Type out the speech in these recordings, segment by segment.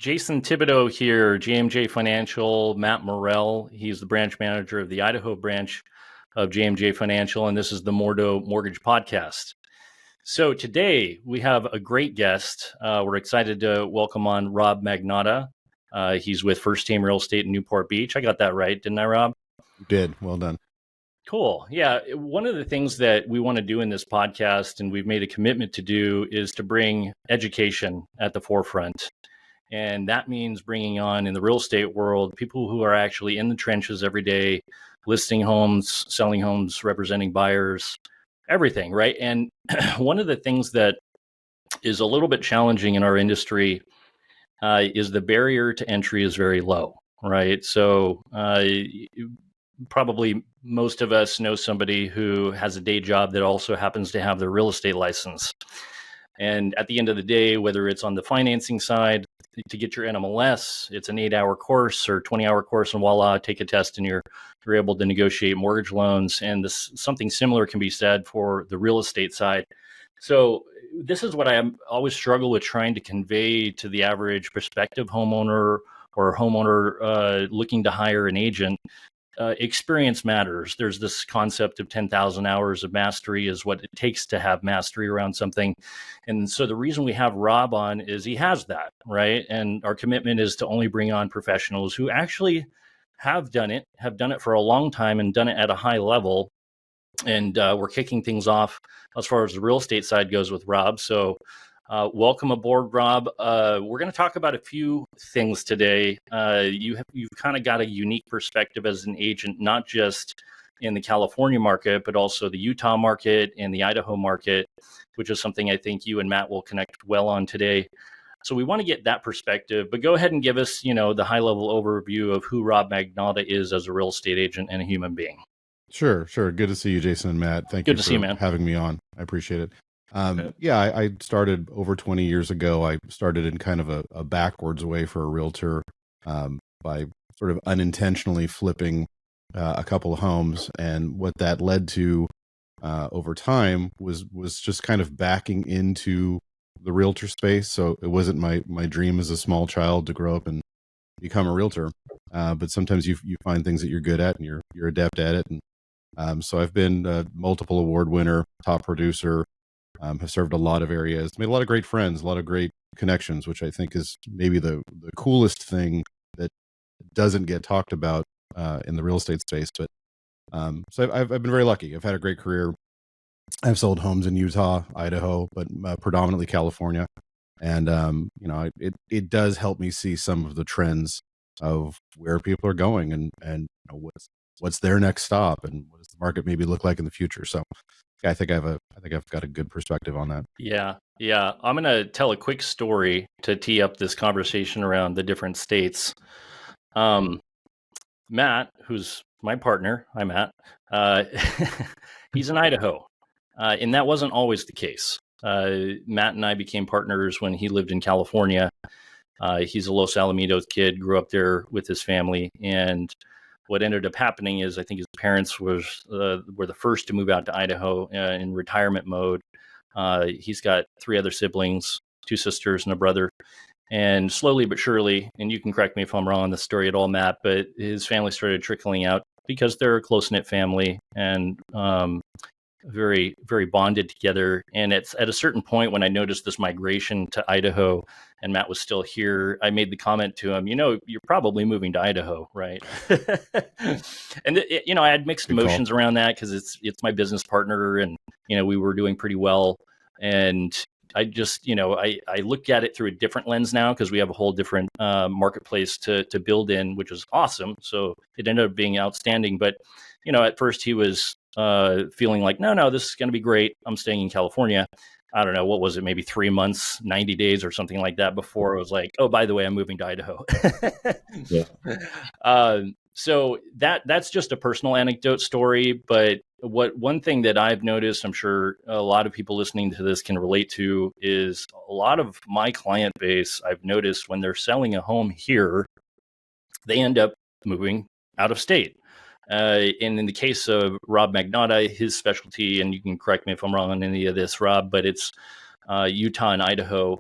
Jason Thibodeau here, JMJ Financial, Matt Morrell. He's the branch manager of the Idaho branch of JMJ Financial, and this is the Mordo Mortgage Podcast. So today we have a great guest. We're excited to welcome on Rob Magnotta. He's with First Team Real Estate in Newport Beach. I got that right, didn't I, Rob? You did. Well done. Cool. Yeah. One of the things that we want to do in this podcast, and we've made a commitment to do, is to bring education at the forefront. And that means bringing on, in the real estate world, people who are actually in the trenches every day, listing homes, selling homes, representing buyers, everything, right? And one of the things that is a little bit challenging in our industry is the barrier to entry is very low, right? So probably most of us know somebody who has a day job that also happens to have their real estate license. And at the end of the day, whether it's on the financing side, to get your NMLS, it's an 8-hour course or 20-hour course, and voila, take a test and you're able to negotiate mortgage loans. And something similar can be said for the real estate side. So this is what I always struggle with trying to convey to the average prospective homeowner or homeowner looking to hire an agent. Experience matters. There's this concept of 10,000 hours of mastery is what it takes to have mastery around something. And so the reason we have Rob on is he has that, right? And our commitment is to only bring on professionals who actually have done it for a long time and done it at a high level. And we're kicking things off as far as the real estate side goes with Rob. So welcome aboard, Rob. We're going to talk about a few things today. You've kind of got a unique perspective as an agent, not just in the California market, but also the Utah market and the Idaho market, which is something I think you and Matt will connect well on today. So we want to get that perspective, but go ahead and give us, the high level overview of who Rob Magnotta is as a real estate agent and a human being. Sure. Good to see you, Jason and Matt. Thank you for having me on. I appreciate it. I started over 20 years ago. I started in kind of a backwards way for a realtor by sort of unintentionally flipping a couple of homes. And what that led to over time was just kind of backing into the realtor space. So it wasn't my dream as a small child to grow up and become a realtor. But sometimes you find things that you're good at and you're adept at it. And so I've been a multiple award winner, top producer. Have served a lot of areas, made a lot of great friends, a lot of great connections, which I think is maybe the coolest thing that doesn't get talked about in the real estate space. But so I've been very lucky. I've had a great career. I've sold homes in Utah, Idaho, but predominantly California. And it does help me see some of the trends of where people are going and what's their next stop and what does the market maybe look like in the future. So I think I've got a good perspective on that. Yeah. I'm going to tell a quick story to tee up this conversation around the different states. Matt, who's my partner, hi Matt, he's in Idaho. And that wasn't always the case. Matt and I became partners when he lived in California. He's a Los Alamitos kid, grew up there with his family. And what ended up happening is I think his parents were the first to move out to Idaho in retirement mode. He's got 3 other siblings, 2 sisters and a brother. And slowly but surely, and you can correct me if I'm wrong on the story at all, Matt, but his family started trickling out because they're a close-knit family and very, very bonded together. And it's at a certain point when I noticed this migration to Idaho and Matt was still here, I made the comment to him, you're probably moving to Idaho, right? And I had mixed emotions around that because it's my business partner and, we were doing pretty well. And I just, I look at it through a different lens now because we have a whole different marketplace to build in, which is awesome. So it ended up being outstanding. But, at first he was feeling like, no, this is going to be great. I'm staying in California. I don't know, what was it, maybe 3 months, 90 days or something like that before it was like, oh, by the way, I'm moving to Idaho. Yeah. So that's just a personal anecdote story. But one thing that I've noticed, I'm sure a lot of people listening to this can relate to, is a lot of my client base, I've noticed when they're selling a home here, they end up moving out of state. And in the case of Rob Magnotta, his specialty, and you can correct me if I'm wrong on any of this, Rob, but it's Utah and Idaho.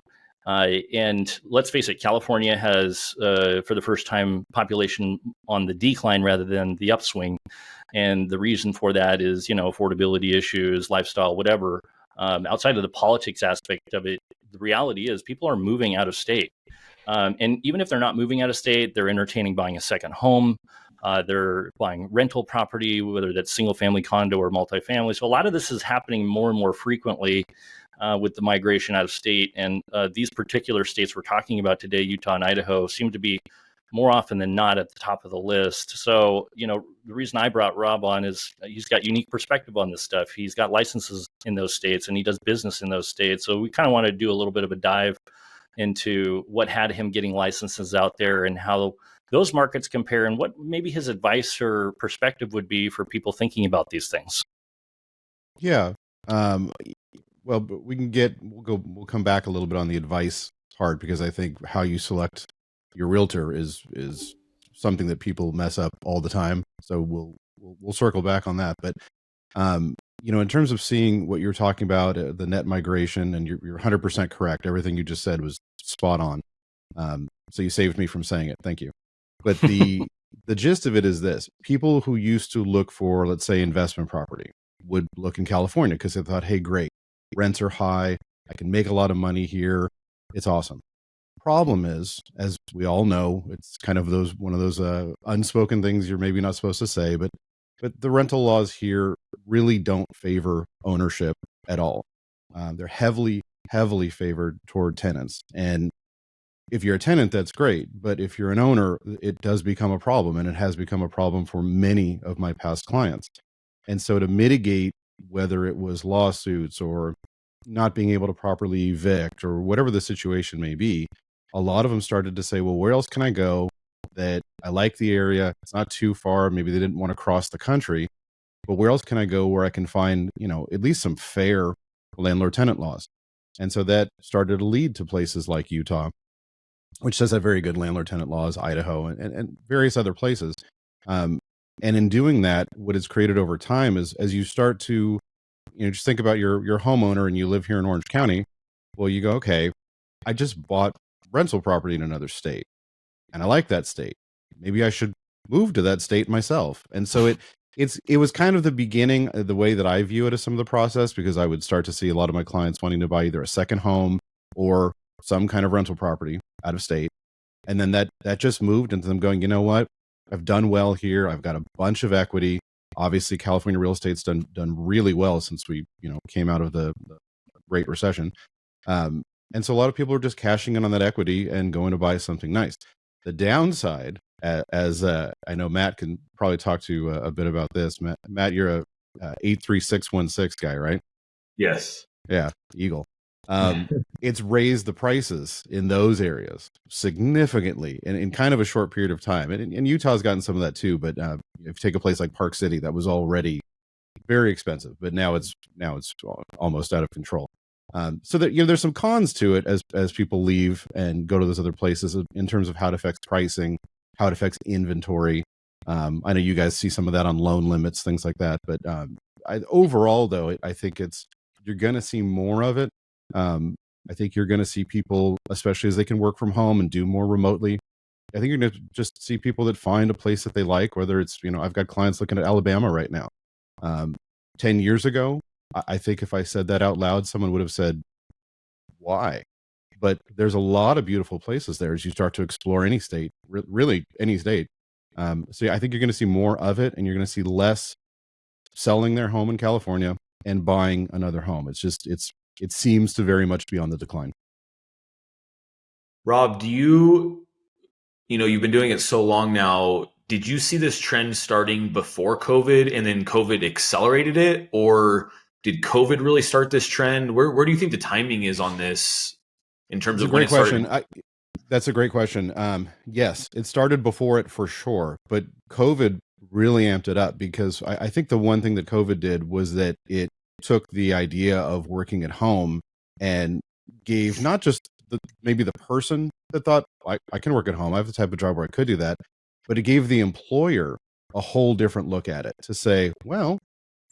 And let's face it, California has, for the first time, population on the decline rather than the upswing. And the reason for that is, affordability issues, lifestyle, whatever. Outside of the politics aspect of it, the reality is people are moving out of state. And even if they're not moving out of state, they're entertaining buying a second home. They're buying rental property, whether that's single family condo or multifamily. So a lot of this is happening more and more frequently with the migration out of state. And these particular states we're talking about today, Utah and Idaho, seem to be more often than not at the top of the list. So, the reason I brought Rob on is he's got unique perspective on this stuff. He's got licenses in those states and he does business in those states. So we kind of want to do a little bit of a dive into what had him getting licenses out there and how those markets compare and what maybe his advice or perspective would be for people thinking about these things. Yeah. Well, but we'll come back a little bit on the advice part, because I think how you select your realtor is something that people mess up all the time. So we'll circle back on that. But in terms of seeing what you're talking about, the net migration, and you're 100% correct. Everything you just said was spot on. So you saved me from saying it. Thank you. But the gist of it is this: people who used to look for, let's say, investment property would look in California because they thought, hey, great, rents are high, I can make a lot of money here, it's awesome. Problem is, as we all know, it's kind of one of those unspoken things you're maybe not supposed to say, but the rental laws here really don't favor ownership at all. They're heavily favored toward tenants. And if you're a tenant, that's great. But if you're an owner, it does become a problem, and it has become a problem for many of my past clients. And so to mitigate, whether it was lawsuits or not being able to properly evict or whatever the situation may be, a lot of them started to say, well, where else can I go that I like the area? It's not too far. Maybe they didn't want to cross the country, but where else can I go where I can find, at least some fair landlord tenant laws? And so that started to lead to places like Utah, which does have very good landlord tenant laws, Idaho, and various other places. And in doing that, what it's created over time is, as you start to, just think about your homeowner and you live here in Orange County. Well, you go, okay, I just bought rental property in another state and I like that state. Maybe I should move to that state myself. And so it was kind of the beginning, the way that I view it as some of the process, because I would start to see a lot of my clients wanting to buy either a second home or some kind of rental property out of state. And then that just moved into them going, you know what? I've done well here. I've got a bunch of equity. Obviously, California real estate's done really well since we, came out of the Great Recession. And so a lot of people are just cashing in on that equity and going to buy something nice. The downside, as I know Matt can probably talk to you a bit about this. Matt, you're a 83616 guy, right? Yes. Yeah, Eagle. It's raised the prices in those areas significantly in kind of a short period of time. And Utah's gotten some of that too. But if you take a place like Park City, that was already very expensive, but now it's almost out of control. So that, there's some cons to it as people leave and go to those other places in terms of how it affects pricing, how it affects inventory. I know you guys see some of that on loan limits, things like that. But overall, though, I think you're going to see more of it. I think you're going to see people, especially as they can work from home and do more remotely. I think you're going to just see people that find a place that they like, whether it's, I've got clients looking at Alabama right now. 10 years ago, I think if I said that out loud, someone would have said, why? But there's a lot of beautiful places there as you start to explore any state, really any state. So yeah, I think you're going to see more of it, and you're going to see less selling their home in California and buying another home. It seems to very much be on the decline. Rob, you've been doing it so long now. Did you see this trend starting before COVID and then COVID accelerated it? Or did COVID really start this trend? Where do you think the timing is on this in terms of when it started? That's a great question. Yes, it started before it for sure, but COVID really amped it up, because I think the one thing that COVID did was that it took the idea of working at home and gave not just maybe the person that thought, I can work at home, I have the type of job where I could do that, but it gave the employer a whole different look at it to say, well,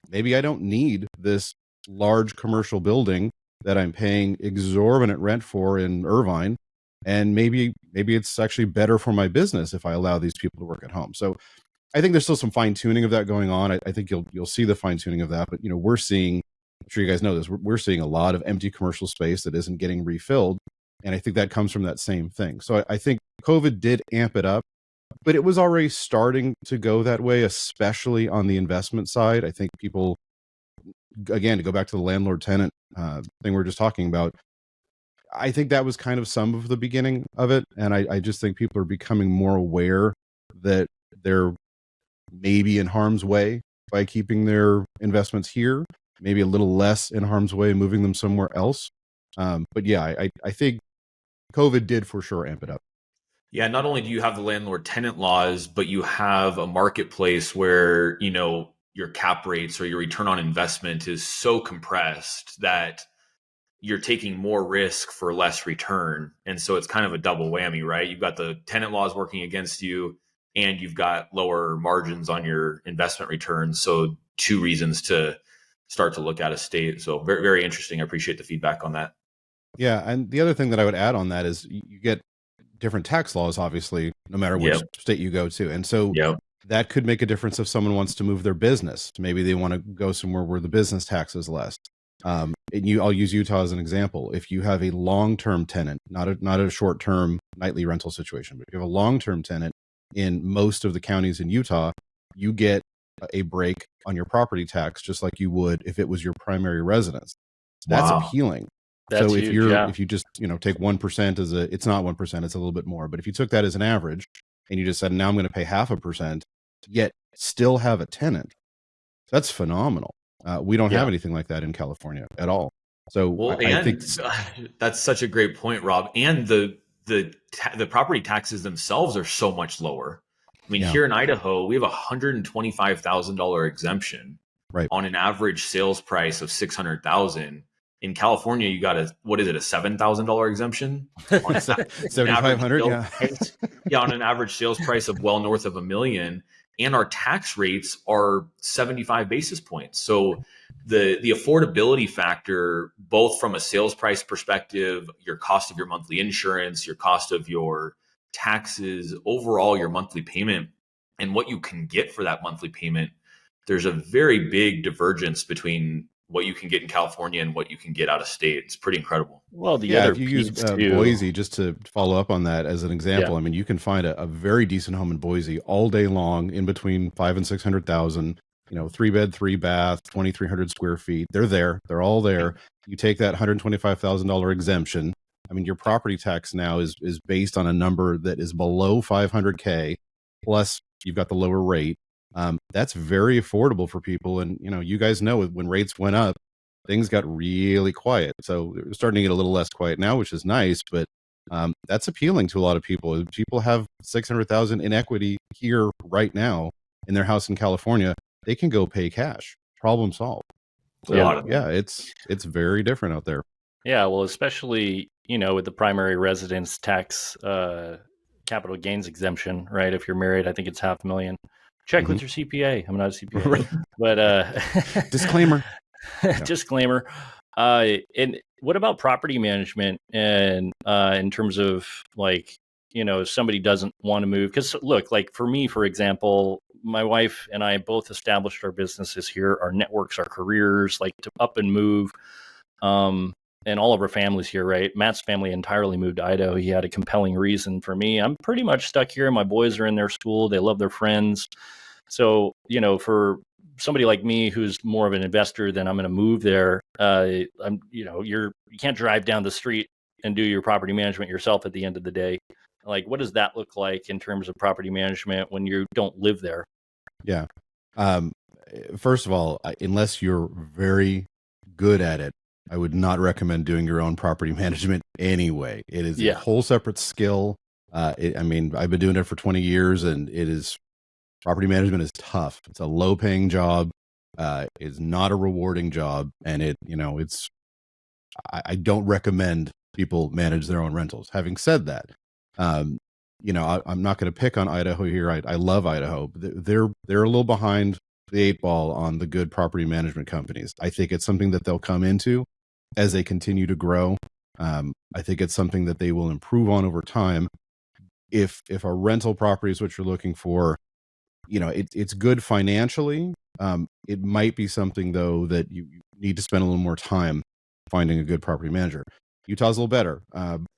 maybe I don't need this large commercial building that I'm paying exorbitant rent for in Irvine, and maybe it's actually better for my business if I allow these people to work at home. So I think there's still some fine tuning of that going on. I think you'll see the fine tuning of that. But we're seeing, I'm sure you guys know this, we're seeing a lot of empty commercial space that isn't getting refilled, and I think that comes from that same thing. So I think COVID did amp it up, but it was already starting to go that way, especially on the investment side. I think people, again, to go back to the landlord tenant thing we were just talking about, I think that was kind of some of the beginning of it. And I just think people are becoming more aware that they're maybe in harm's way by keeping their investments here, maybe a little less in harm's way moving them somewhere else. But yeah, I think COVID did for sure amp it up. Yeah, not only do you have the landlord tenant laws, but you have a marketplace where, your cap rates or your return on investment is so compressed that you're taking more risk for less return. And so it's kind of a double whammy, right? You've got the tenant laws working against you, and you've got lower margins on your investment returns. So two reasons to start to look out of state. So very, very interesting. I appreciate the feedback on that. Yeah. And the other thing that I would add on that is you get different tax laws, obviously, no matter which state you go to. And so that could make a difference if someone wants to move their business. Maybe they want to go somewhere where the business tax is less. And I'll use Utah as an example. If you have a long-term tenant, not a short-term nightly rental situation, but if you have a long-term tenant in most of the counties in Utah, you get a break on your property tax, just like you would if it was your primary residence. That's appealing. So if if you just, take 1% as it's not 1%, it's a little bit more. But if you took that as an average and you just said, now I'm going to pay 0.5%, yet still have a tenant, that's phenomenal. We don't have anything like that in California at all. So I think that's such a great point, Rob. And the property taxes themselves are so much lower. I mean, here in Idaho, we have a $125,000 exemption on an average sales price of $600,000. In California, you got a $7,000 exemption on 7,500. On an average sales price of well north of $1 million, and our tax rates are 75 basis points. So the affordability factor, both from a sales price perspective, your cost of your monthly insurance, your cost of your taxes, overall your monthly payment, and what you can get for that monthly payment, there's a very big divergence between what you can get in California and what you can get out of state. It's pretty incredible. Well, if you use Boise, just to follow up on that as an example, I mean, you can find a very decent home in Boise all day long in between 500,000 and 600,000, 3-bed, 3-bath, 2,300 square feet. They're all there. You take that $125,000 exemption. I mean, your property tax now is based on a number that is below $500K, plus you've got the lower rate. That's very affordable for people. And, you guys know when rates went up, things got really quiet. So we're starting to get a little less quiet now, which is nice, but that's appealing to a lot of people. People have $600,000 in equity here right now in their house in California. They can go pay cash. Problem solved. So, it's very different out there. Yeah, well, especially, with the primary residence tax capital gains exemption, right? If you're married, I think it's $500,000. Check with your CPA. I'm not a CPA, but disclaimer. Disclaimer. And what about property management? And in terms of if somebody doesn't want to move, because look, like for me, for example, my wife and I both established our businesses here, our networks, our careers, like to up and move. And all of our families here, right? Matt's family entirely moved to Idaho. He had a compelling reason. For me, I'm pretty much stuck here. My boys are in their school. They love their friends. So, for somebody like me, who's more of an investor, then I'm going to move there. You can't drive down the street and do your property management yourself at the end of the day. Like, what does that look like in terms of property management when you don't live there? Yeah. First of all, unless you're very good at it, I would not recommend doing your own property management anyway. It is a whole separate skill. I've been doing it for 20 years, and property management is tough. It's a low paying job. It's not a rewarding job. And I don't recommend people manage their own rentals. Having said that, I'm not going to pick on Idaho here. I love Idaho, but they're a little behind the 8 ball on the good property management companies. I think it's something that they'll come into. as they continue to grow. I think it's something that they will improve on over time. If a rental property is what you're looking for, it's good financially. It might be something though that you need to spend a little more time finding a good property manager. Utah's a little better,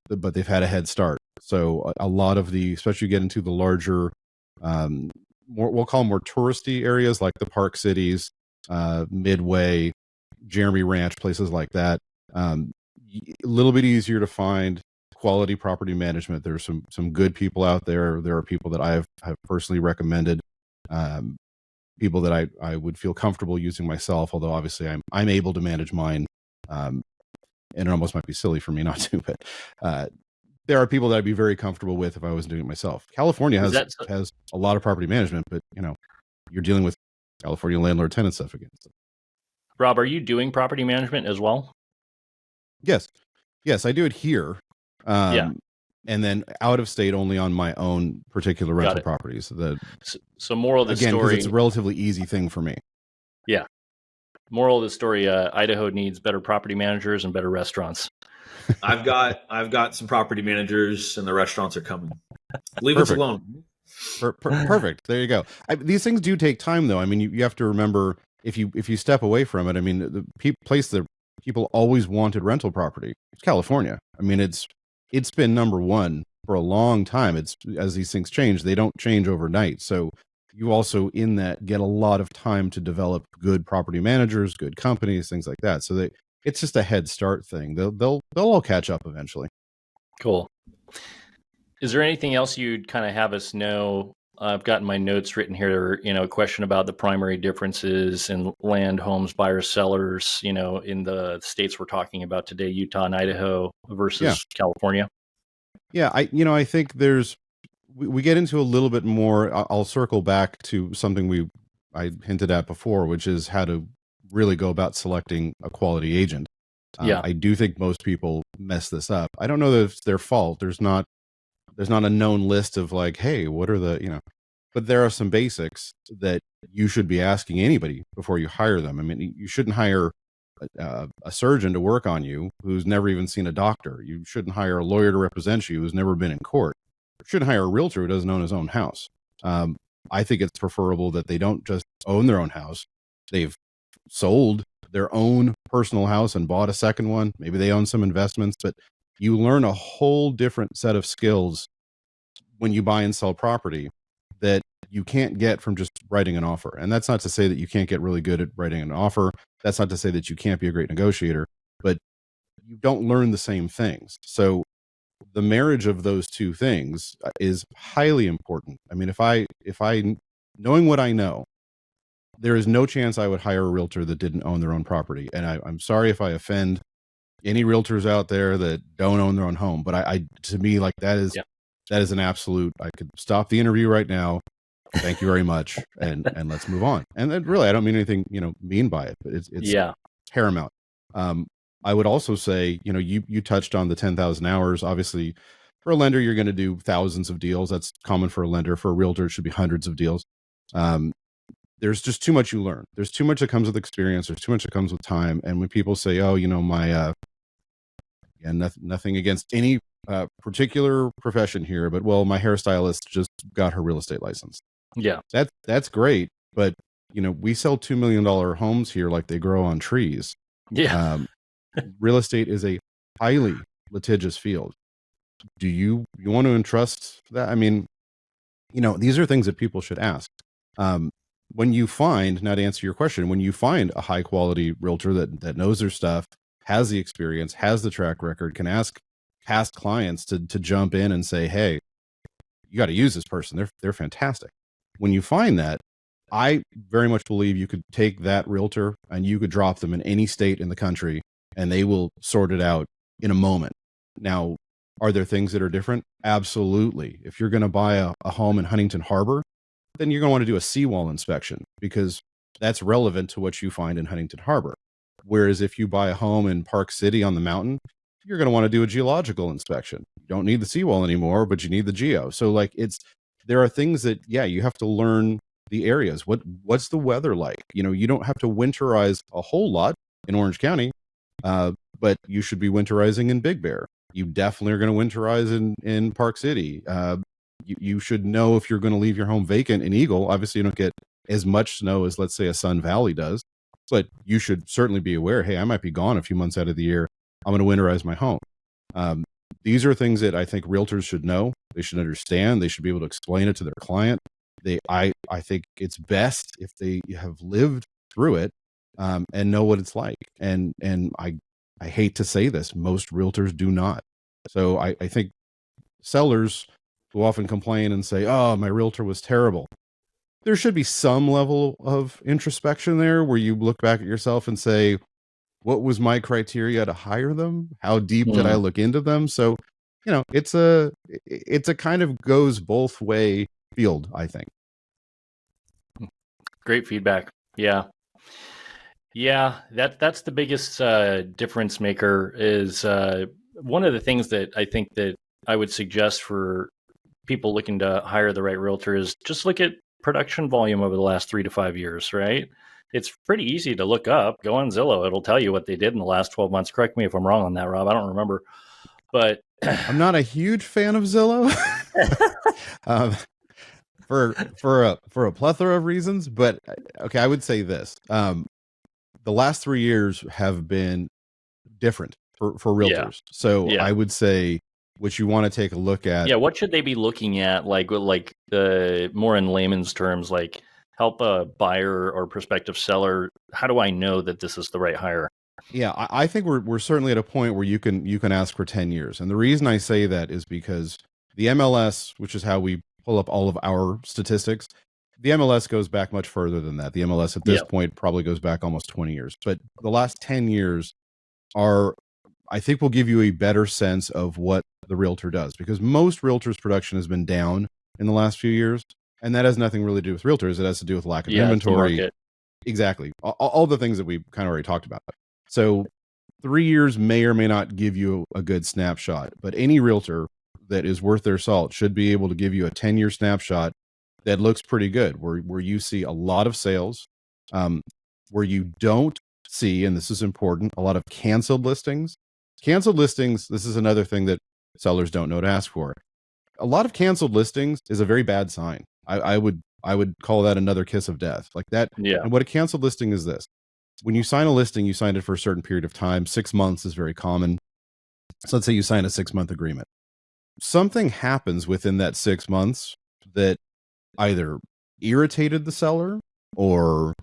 but they've had a head start. So a lot of especially you get into the larger, we'll call them more touristy areas like the Park Cities, Midway, Jeremy Ranch, places like that. A little bit easier to find quality property management. There's some good people out there. There are people that have personally recommended, people that I would feel comfortable using myself, although obviously I'm able to manage mine. And it almost might be silly for me not to, but there are people that I'd be very comfortable with if I was doing it myself. California has a lot of property management, but you're dealing with California landlord tenant stuff again. So. Rob, are you doing property management as well? Yes, I do it here. And then out of state only on my own particular rental properties. So moral of the story, because it's a relatively easy thing for me. Yeah. Moral of the story: Idaho needs better property managers and better restaurants. I've got some property managers, and the restaurants are coming. Leave us alone. Perfect. There you go. These things do take time, though. I mean, you have to remember if you step away from it. I mean, the place that people always wanted rental property, it's California. I mean, it's been number one for a long time. It's as these things change, they don't change overnight. So you also in that get a lot of time to develop good property managers, good companies, things like that. So it's just a head start thing. They'll all catch up eventually. Cool. Is there anything else you'd kind of have us know? I've gotten my notes written here, a question about the primary differences in land, homes, buyers, sellers, in the states we're talking about today, Utah and Idaho versus California. Yeah. I think we get into a little bit more. I'll circle back to something I hinted at before, which is how to really go about selecting a quality agent. I do think most people mess this up. I don't know that it's their fault. There's not a known list of like, hey, what are but there are some basics that you should be asking anybody before you hire them. I mean, you shouldn't hire a surgeon to work on you who's never even seen a doctor. You shouldn't hire a lawyer to represent you who's never been in court. You shouldn't hire a realtor who doesn't own his own house. I think it's preferable that they don't just own their own house. They've sold their own personal house and bought a second one. Maybe they own some investments, but you learn a whole different set of skills when you buy and sell property that you can't get from just writing an offer. And that's not to say that you can't get really good at writing an offer. That's not to say that you can't be a great negotiator, but you don't learn the same things. So the marriage of those two things is highly important. I mean, if I knowing what I know, there is no chance I would hire a realtor that didn't own their own property. And I'm sorry if I offend any realtors out there that don't own their own home, but to me, like that is an absolute. I could stop the interview right now. Thank you very much, and let's move on. And then really, I don't mean anything mean by it, but it's paramount. I would also say, you touched on the 10,000 hours. Obviously, for a lender, you're going to do thousands of deals. That's common for a lender. For a realtor, it should be hundreds of deals. There's just too much you learn. There's too much that comes with experience. There's too much that comes with time. And when people say, "Oh, my," and nothing against any particular profession here, but my hairstylist just got her real estate license. Yeah, that's great. But we sell $2 million homes here like they grow on trees. Yeah. Real estate is a highly litigious field. Do you want to entrust that? I mean, these are things that people should ask. When you find, now to answer your question, when you find a high quality realtor that knows their stuff, has the experience, has the track record, can ask past clients to jump in and say, hey, you got to use this person. They're fantastic. When you find that, I very much believe you could take that realtor and you could drop them in any state in the country and they will sort it out in a moment. Now, are there things that are different? Absolutely. If you're going to buy a home in Huntington Harbor, then you're going to want to do a seawall inspection because that's relevant to what you find in Huntington Harbor. Whereas if you buy a home in Park City on the mountain, you're going to want to do a geological inspection. You don't need the seawall anymore, but you need the geo. So there are things that, you have to learn the areas. What's the weather like? You don't have to winterize a whole lot in Orange County, but you should be winterizing in Big Bear. You definitely are going to winterize in Park City. You should know if you're going to leave your home vacant in Eagle. Obviously, you don't get as much snow as, let's say, a Sun Valley does, but you should certainly be aware, hey, I might be gone a few months out of the year. I'm going to winterize my home. These are things that I think realtors should know. They should understand. They should be able to explain it to their client. I think it's best if they have lived through it and know what it's like. And I hate to say this, most realtors do not. So I think sellers who often complain and say, oh, my realtor was terrible. There should be some level of introspection there where you look back at yourself and say, what was my criteria to hire them? How deep did I look into them? So, it's a kind of goes both way field, I think. Great feedback. Yeah. That's the biggest difference maker is one of the things that I think that I would suggest for people looking to hire the right realtor is just look at production volume over the last 3 to 5 years, right? It's pretty easy to look up. Go on Zillow. It'll tell you what they did in the last 12 months. Correct me if I'm wrong on that, Rob. I don't remember. But I'm not a huge fan of Zillow for a plethora of reasons. But okay, I would say this. The last 3 years have been different for realtors. So I would say what you want to take a look at. Yeah, what should they be looking at? Like more in layman's terms, like help a buyer or prospective seller. How do I know that this is the right hire? Yeah, I think we're certainly at a point where you can ask for 10 years. And the reason I say that is because the MLS, which is how we pull up all of our statistics, the MLS goes back much further than that. The MLS at this point probably goes back almost 20 years. But the last 10 years I think will give you a better sense of what the realtor does, because most realtors' production has been down in the last few years. And that has nothing really to do with realtors. It has to do with lack of inventory. Exactly. All the things that we kind of already talked about. So 3 years may or may not give you a good snapshot, but any realtor that is worth their salt should be able to give you a 10-year snapshot that looks pretty good, where you see a lot of sales, where you don't see, and this is important, a lot of canceled listings. Canceled listings, this is another thing that sellers don't know to ask for. A lot of canceled listings is a very bad sign. I would call that another kiss of death. Like that. Yeah. And what a canceled listing is this. When you sign a listing, you sign it for a certain period of time. 6 months is very common. So let's say you sign a 6-month agreement. Something happens within that 6 months that either irritated the seller or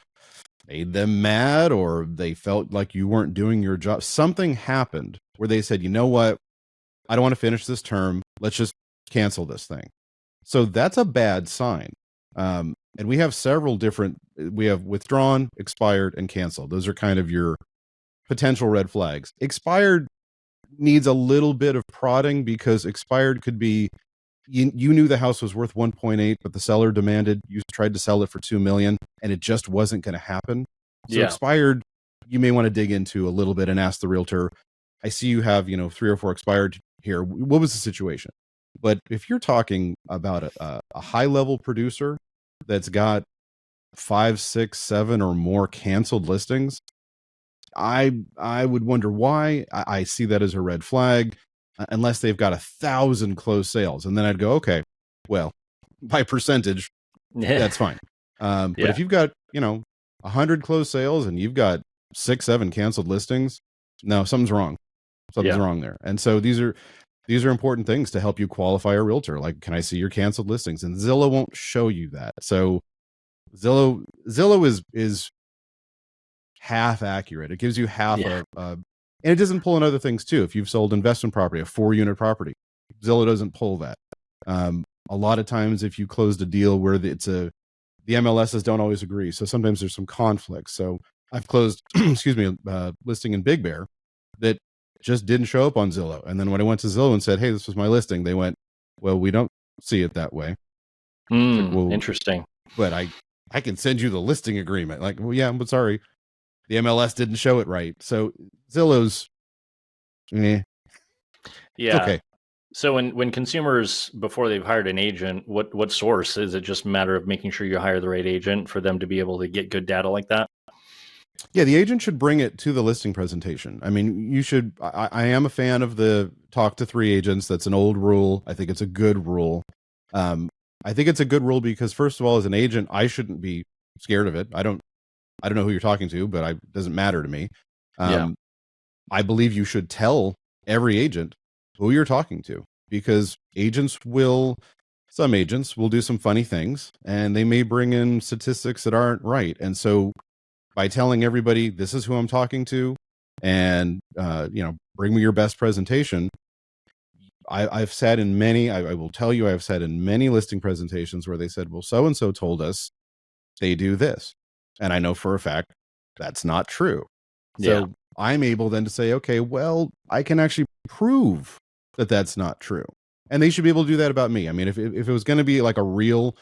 made them mad, or they felt like you weren't doing your job. Something happened where they said, you know what? I don't want to finish this term. Let's just cancel this thing. So that's a bad sign. And we have several different, we have withdrawn, expired, and canceled. Those are kind of your potential red flags. Expired needs a little bit of prodding, because expired could be, you knew the house was worth 1.8, but the seller demanded, you tried to sell it for 2 million and it just wasn't going to happen. So expired, you may want to dig into a little bit and ask the realtor, I see you have, 3 or 4 expired here. What was the situation? But if you're talking about a high level producer that's got 5, 6, 7 or more canceled listings, I would wonder why. I see that as a red flag, unless they've got 1,000 closed sales. And then I'd go, okay, well, by percentage, that's fine. But if you've got, 100 closed sales and you've got 6, 7 canceled listings, no, something's wrong. Something's wrong there. And so these are important things to help you qualify a realtor. Like, can I see your canceled listings? And Zillow won't show you that. So Zillow is half accurate. It gives you half and it doesn't pull in other things too. If you've sold investment property, a 4-unit property, Zillow doesn't pull that. A lot of times if you closed a deal where the MLSs don't always agree. So sometimes there's some conflicts. So I've closed, listing in Big Bear that just didn't show up on Zillow. And then when I went to Zillow and said, hey, this was my listing, they went, well, we don't see it that way. Like, well, interesting. But I can send you the listing agreement. Like, well, yeah, but sorry, the MLS didn't show it right. So Zillow's, yeah, okay. So when consumers, before they've hired an agent, what source? Is it just a matter of making sure you hire the right agent for them to be able to get good data like that? Yeah, the agent should bring it to the listing presentation. I mean, you should. I am a fan of the talk to 3 agents. That's an old rule. I think it's a good rule. I think it's a good rule because, first of all, as an agent, I shouldn't be scared of it. I don't know who you're talking to, but it doesn't matter to me. I believe you should tell every agent who you're talking to, because some agents will do some funny things, and they may bring in statistics that aren't right. And so by telling everybody, this is who I'm talking to, and bring me your best presentation, I've said in many, I will tell you, I've said in many listing presentations where they said, well, so-and-so told us they do this. And I know for a fact that's not true. So I'm able then to say, okay, well, I can actually prove that that's not true. And they should be able to do that about me. I mean, if it was going to be like a real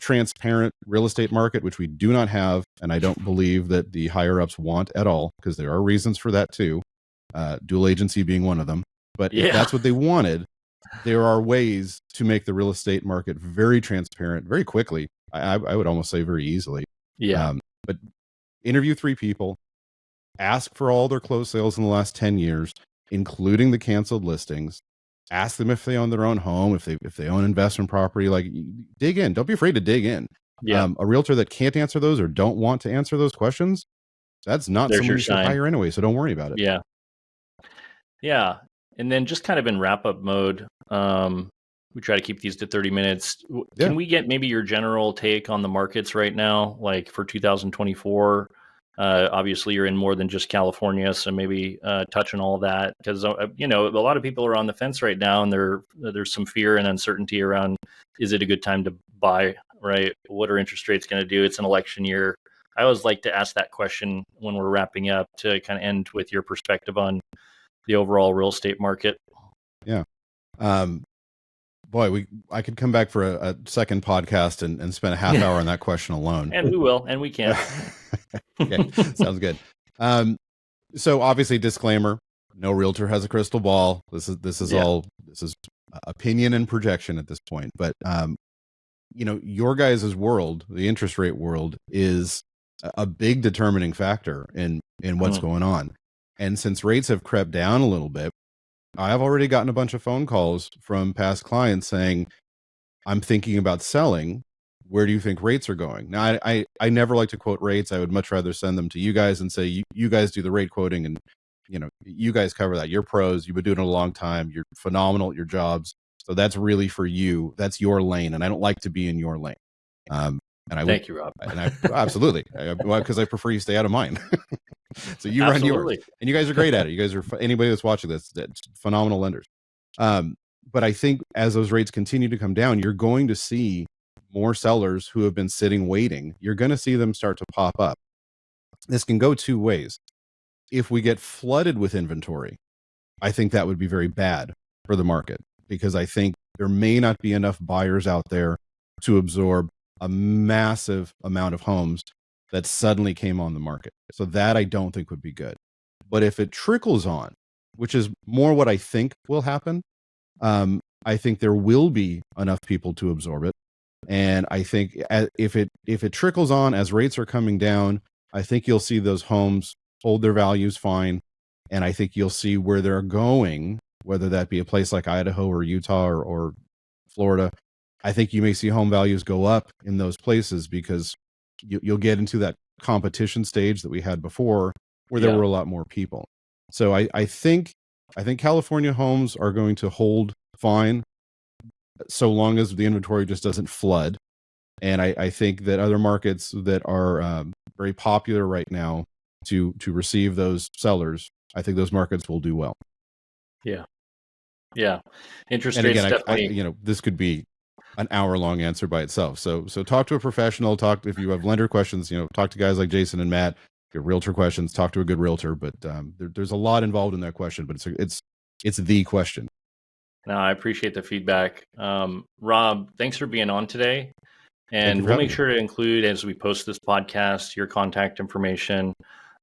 transparent real estate market, which we do not have, and I don't believe that the higher ups want at all, because there are reasons for that too, dual agency being one of them. But if that's what they wanted, there are ways to make the real estate market very transparent very quickly. I would almost say very easily. But interview 3 people, ask for all their closed sales in the last 10 years, including the canceled listings. Ask them if they own their own home, if they own investment property. Like, dig in. Don't be afraid to dig in. A realtor that can't answer those or don't want to answer those questions, that's not someone you should hire anyway. So don't worry about it. Yeah. And then just kind of in wrap up mode, we try to keep these to 30 minutes. Can we get maybe your general take on the markets right now, like for 2024? Obviously, you're in more than just California, so maybe touch on all that, because a lot of people are on the fence right now, and there's some fear and uncertainty around, is it a good time to buy, right? What are interest rates going to do? It's an election year. I always like to ask that question when we're wrapping up, to kind of end with your perspective on the overall real estate market. Yeah. Boy, I could come back for a second podcast and spend a half hour on that question alone. And we will, and we can. Okay, sounds good. So obviously, disclaimer: no realtor has a crystal ball. This is opinion and projection at this point. But your guys' world, the interest rate world, is a big determining factor in what's going on. And since rates have crept down a little bit, I've already gotten a bunch of phone calls from past clients saying, I'm thinking about selling. Where do you think rates are going? Now, I never like to quote rates. I would much rather send them to you guys and say, you guys do the rate quoting, and you guys cover that. You're pros. You've been doing it a long time. You're phenomenal at your jobs. So that's really for you. That's your lane. And I don't like to be in your lane. Thank you, Rob. Absolutely. Because I prefer you stay out of mine. So you run yours, and you guys are great at it. You guys are, anybody that's watching this, that's phenomenal lenders. But I think as those rates continue to come down, you're going to see more sellers who have been sitting waiting. You're going to see them start to pop up. This can go 2 ways. If we get flooded with inventory, I think that would be very bad for the market, because I think there may not be enough buyers out there to absorb a massive amount of homes that suddenly came on the market. So that I don't think would be good. But if it trickles on, which is more what I think will happen, I think there will be enough people to absorb it. And I think if it trickles on as rates are coming down, I think you'll see those homes hold their values fine. And I think you'll see where they're going, whether that be a place like Idaho or Utah or Florida. I think you may see home values go up in those places, because you'll get into that competition stage that we had before, where there were a lot more people. So I think California homes are going to hold fine, so long as the inventory just doesn't flood. And I think that other markets that are very popular right now to receive those sellers, I think those markets will do well. Yeah. Interest and rates again, definitely. This could be an hour-long answer by itself. So talk to a professional. If you have lender questions, talk to guys like Jason and Matt. If you have realtor questions, talk to a good realtor. But there's a lot involved in that question. But it's the question. No, I appreciate the feedback. Rob, thanks for being on today. And we'll make sure to include, as we post this podcast, your contact information.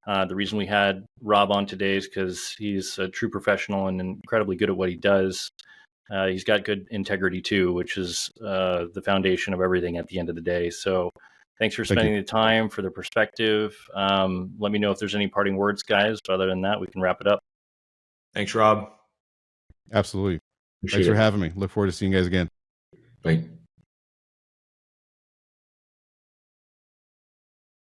The reason we had Rob on today is because he's a true professional and incredibly good at what he does. He's got good integrity too, which is the foundation of everything at the end of the day. So Thanks for spending the time, for the perspective. Let me know if there's any parting words, guys. Other than that, we can wrap it up. Thanks, Rob. Absolutely. Thanks for having me. Look forward to seeing you guys again. Bye.